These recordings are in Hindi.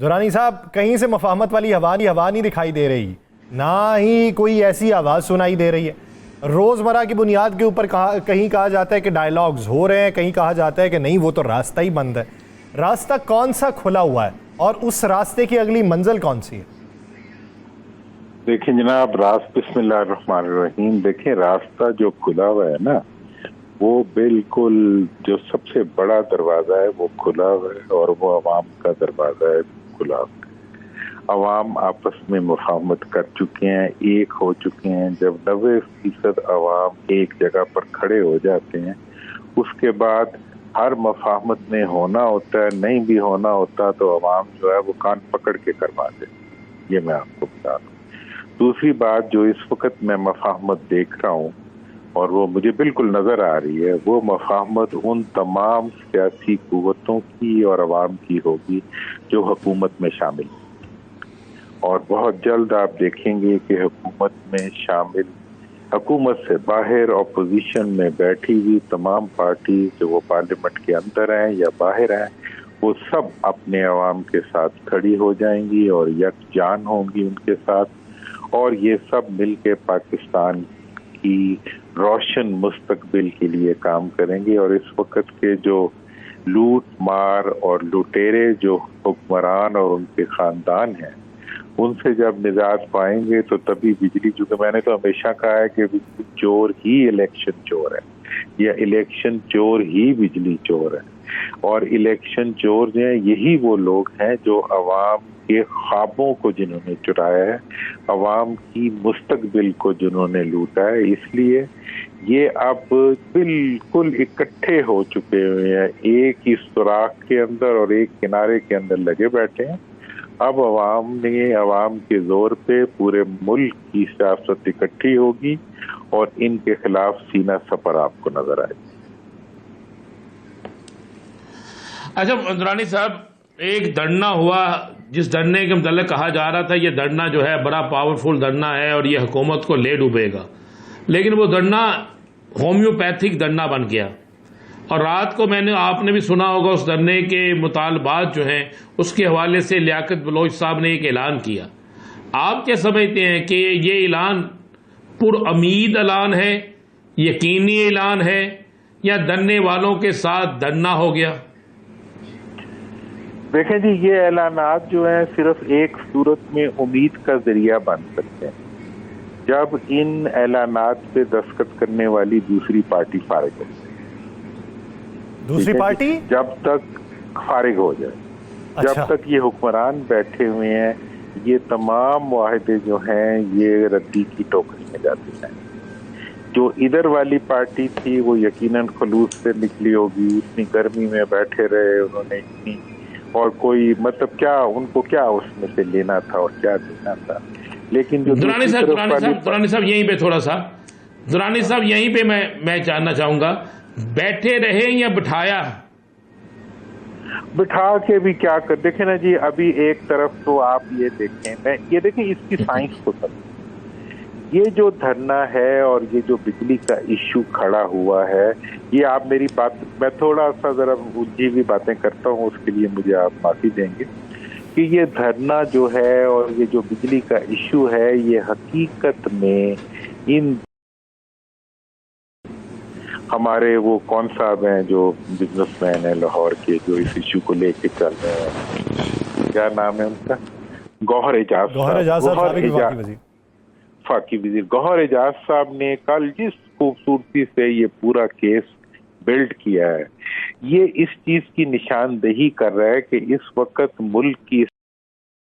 दुरानी साहब, कहीं से मफाहमत वाली हवा नहीं दिखाई दे रही, ना ही कोई ऐसी आवाज़ सुनाई दे रही है। रोज़मर्रा की बुनियाद के ऊपर कहीं कहा जाता है कि डायलॉग्स हो रहे हैं, कहीं कहा जाता है कि नहीं वो तो रास्ता ही बंद है। रास्ता कौन सा खुला हुआ है और उस रास्ते की अगली मंजिल कौन सी है? देखिए जनाब, बिस्मिल्लाहिर्रहमानिर्रहीम। देखिए, रास्ता जो खुला हुआ है ना, वो बिल्कुल जो सबसे बड़ा दरवाजा है वो खुला हुआ है, और वो अवाम का दरवाजा है, खुला हुआ है। अवाम आपस में मुफाहमत कर चुके हैं, एक हो चुके हैं। जब 90% अवाम एक जगह पर खड़े हो जाते हैं, उसके बाद हर मुफाहमत में होना होता है, नहीं भी होना होता तो अवाम जो है वो कान पकड़ के करवा देते। ये मैं आपको बता दूं। दूसरी बात जो इस वक्त मैं मुफाहमत देख रहा हूँ और वो मुझे बिल्कुल नजर आ रही है, वो मुफाहमत उन तमाम सियासी कुव्वतों की और अवाम की होगी जो हुकूमत में शामिल, और बहुत जल्द आप देखेंगे कि हुकूमत में शामिल, हुकूमत से बाहर अपोजिशन में बैठी हुई तमाम पार्टी जो वो पार्लियामेंट के अंदर हैं या बाहर हैं, वो सब अपने अवाम के साथ खड़ी हो जाएंगी और यकजान होंगी उनके साथ, और ये सब मिलके पाकिस्तान की रोशन मुस्तकबिल के लिए काम करेंगे। और इस वक्त के जो लूट मार और लुटेरे जो हुक्मरान और उनके खानदान हैं, उनसे जब निजात पाएंगे तो तभी बिजली, चूंकि मैंने तो हमेशा कहा है कि बिजली चोर ही इलेक्शन चोर है, या इलेक्शन चोर ही बिजली चोर है। और इलेक्शन चोर जो है यही वो लोग हैं जो अवाम के ख्वाबों को जिन्होंने चुराया है, अवाम की मुस्तकबिल को जिन्होंने लूटा है। इसलिए ये अब बिल्कुल इकट्ठे हो चुके हुए हैं, एक ही सुराख के अंदर और एक किनारे के अंदर लगे बैठे हैं। अब अवाम के जोर पे पूरे मुल्क की सियासत इकट्ठी होगी और इनके खिलाफ सीना सपर आपको नजर आएगी। अच्छा दुरानी साहब, एक धरना हुआ जिस धरने के मतलब कहा जा रहा था ये धरना जो है बड़ा पावरफुल धरना है और ये हुकूमत को ले डूबेगा, लेकिन वो धरना होम्योपैथिक धरना बन गया। और रात को आपने भी सुना होगा उस धरने के मुतालबात जो हैं उसके हवाले से लियाकत बलोच साहब ने एक ऐलान किया। आप क्या समझते हैं कि ये ऐलान पुरउम्मीद ऐलान है, यकीनी ऐलान है, या धरने वालों के साथ धरना हो गया? देखें जी, ये ऐलानात जो हैं सिर्फ एक सूरत में उम्मीद का जरिया बन सकते हैं, जब इन ऐलानात पे दस्तखत करने वाली दूसरी पार्टी फारिग हो जाए। दूसरी पार्टी जब तक फारिग हो जाए, अच्छा। जब तक ये हुक्मरान बैठे हुए हैं, ये तमाम मुआहदे जो हैं ये रद्दी की टोकरी में जाते हैं। जो इधर वाली पार्टी थी वो यकीनन खलूस से निकली होगी, इतनी गर्मी में बैठे रहे उन्होंने, इतनी, और कोई मतलब क्या उनको क्या उसमें से लेना था और क्या देना था। लेकिन जो दुरानी साहब यहीं पे थोड़ा सा, दुरानी साहब यहीं पे मैं जानना चाहूंगा, बैठे रहे या बिठाया? बिठा के भी क्या कर, देखें ना जी, अभी एक तरफ तो आप ये देखें इसकी साइंस को समझें। ये जो धरना है और ये जो बिजली का इश्यू खड़ा हुआ है, ये आप मेरी बात, मैं थोड़ा सा जरा उलझी हुई बातें करता हूँ, उसके लिए मुझे आप माफी देंगे, कि ये धरना जो है और ये जो बिजली का इश्यू है, ये हकीकत में इन हमारे वो कौन साहब हैं जो बिजनेसमैन है लाहौर के, जो इस इश्यू को लेके चल रहे हैं, क्या नाम है उनका, गौहर एजाज फाकी वजीर गौहर एजाज साहब ने कल जिस खूबसूरती से ये पूरा केस बिल्ड किया है, ये इस चीज की निशानदेही कर रहा है कि इस वक्त मुल्क की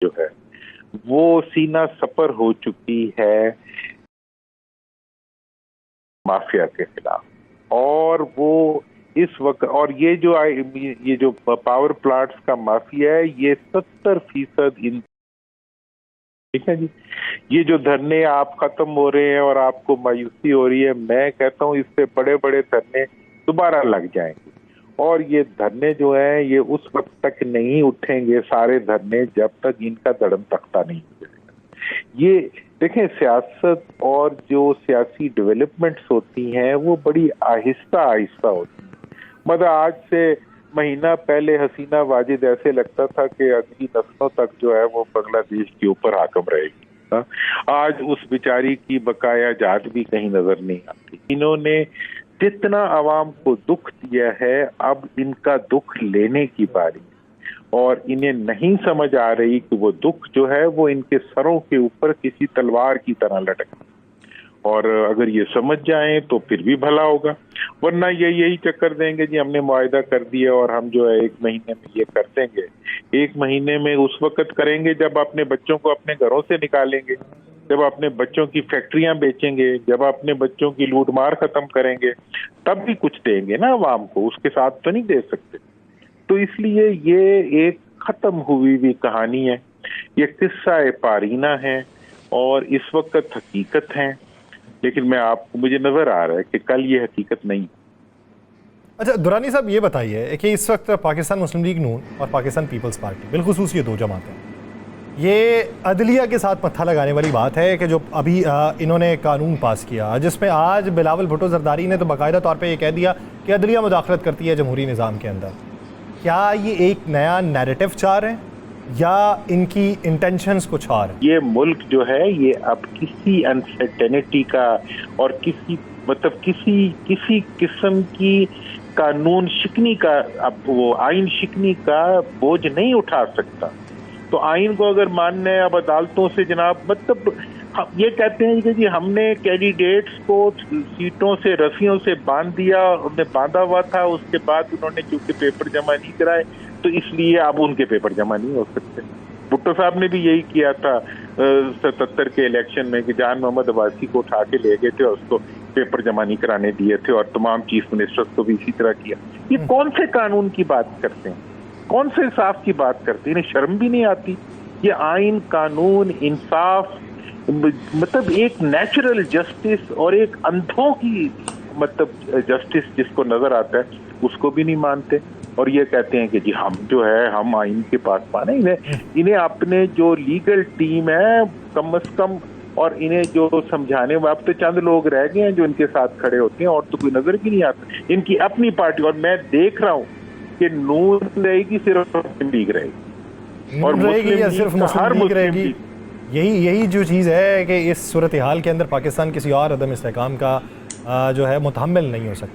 जो है वो सीना सपर हो चुकी है माफिया के खिलाफ। और वो इस वक्त, और ये जो पावर प्लांट्स का माफिया है, ये 70% ठीक है जी। ये जो धरने आप खत्म हो रहे हैं और आपको मायूसी हो रही है, मैं कहता हूं इससे बड़े बड़े धरने दोबारा लग जाएंगे, और ये धरने जो है ये उस वक्त तक नहीं उठेंगे सारे धरने जब तक इनका धड़म तख्ता नहीं हो जाएगा। ये देखें, सियासत और जो सियासी डेवलपमेंट्स होती हैं वो बड़ी आहिस्ता आहिस्ता होती हैं। मतलब आज से महीना पहले हसीना वाजिद ऐसे लगता था कि अगली नस्लों तक जो है वो बांग्लादेश के ऊपर हाकम रहेगी। हाँ? आज उस बेचारी की बकाया जात भी कहीं नजर नहीं आती। इन्होंने जितना आवाम को दुख दिया है, अब इनका दुख लेने की बारी है और इन्हें नहीं समझ आ रही कि वो दुख जो है वो इनके सरों के ऊपर किसी तलवार की तरह लटका। और अगर ये समझ जाएं तो फिर भी भला होगा, वरना ये यही चक्कर देंगे जी हमने मुआहदा कर दिया और हम जो है 1 महीने में ये कर देंगे। 1 महीने में उस वक्त करेंगे जब अपने बच्चों को अपने घरों से निकालेंगे, जब अपने बच्चों की फैक्ट्रियां बेचेंगे, जब अपने बच्चों की लूट मार खत्म करेंगे, तब भी कुछ देंगे ना आवाम को, उसके साथ तो नहीं दे सकते। तो इसलिए ये एक खत्म हुई हुई कहानी है, ये किस्सा पारीना है और इस वक्त हकीकत है, लेकिन मुझे नजर आ रहा है कि कल ये हकीकत नहीं। अच्छा दुरानी साहब, ये बताइए कि इस वक्त पाकिस्तान मुस्लिम लीग नून और पाकिस्तान पीपल्स पार्टी बिलखुसूस ये 2 जमातें, ये अदलिया के साथ मत्था लगाने वाली बात है कि जो अभी इन्होंने कानून पास किया जिसमें आज बिलावल भुट्टो जरदारी ने तो बाकायदा तौर पे ये कह दिया कि अदलिया मुदाखलत करती है जमहूरी निज़ाम के अंदर। क्या ये एक नया नैरेटिव चाह रहे हैं या इनकी इंटेंशंस कुछ और हैं? ये मुल्क जो है ये अब किसी अनसर्टेनिटी का और किसी किस्म की कानून शिकनी का, अब वो आइन शिकनी का बोझ नहीं उठा सकता। तो आइन को अगर मानना है अब अदालतों से जनाब, ये कहते हैं कि जी हमने कैंडिडेट्स को सीटों से रस्सियों से बांध दिया, उन्हें बांधा हुआ था, उसके बाद उन्होंने चूंकि पेपर जमा नहीं कराए तो इसलिए अब उनके पेपर जमा नहीं हो सकते। भुट्टो साहब ने भी यही किया था 77 के इलेक्शन में कि जान मोहम्मद अब्बासी को उठा के ले गए थे और उसको पेपर जमा नहीं कराने दिए थे और तमाम चीफ मिनिस्टर्स को भी इसी तरह किया। ये कौन से कानून की बात करते हैं, कौन से इंसाफ की बात करते हैं? इन्हें शर्म भी नहीं आती? ये आइन, कानून, इंसाफ, मतलब एक नेचुरल जस्टिस और एक अंधों की जस्टिस जिसको नजर आता है उसको भी नहीं मानते और ये कहते हैं कि जी हम जो है हम आइन के पास पाने। इन्हें अपने जो लीगल टीम है कम से कम, और इन्हें जो समझाने अब तो चंद लोग रह गए हैं जो इनके साथ खड़े होते हैं और तो कोई नजर भी नहीं आता। इनकी अपनी पार्टी, और मैं देख रहा हूँ कि नून रहेगी सिर्फ मुस्लिम लीग रहेगी और रहेगी या सिर्फ मुस्लिम लीग रहेगी। यही जो चीज़ है कि इस सूरत हाल के अंदर पाकिस्तान किसी और अदम इस्तेहकाम का जो है मुतहम्मिल नहीं हो सकता।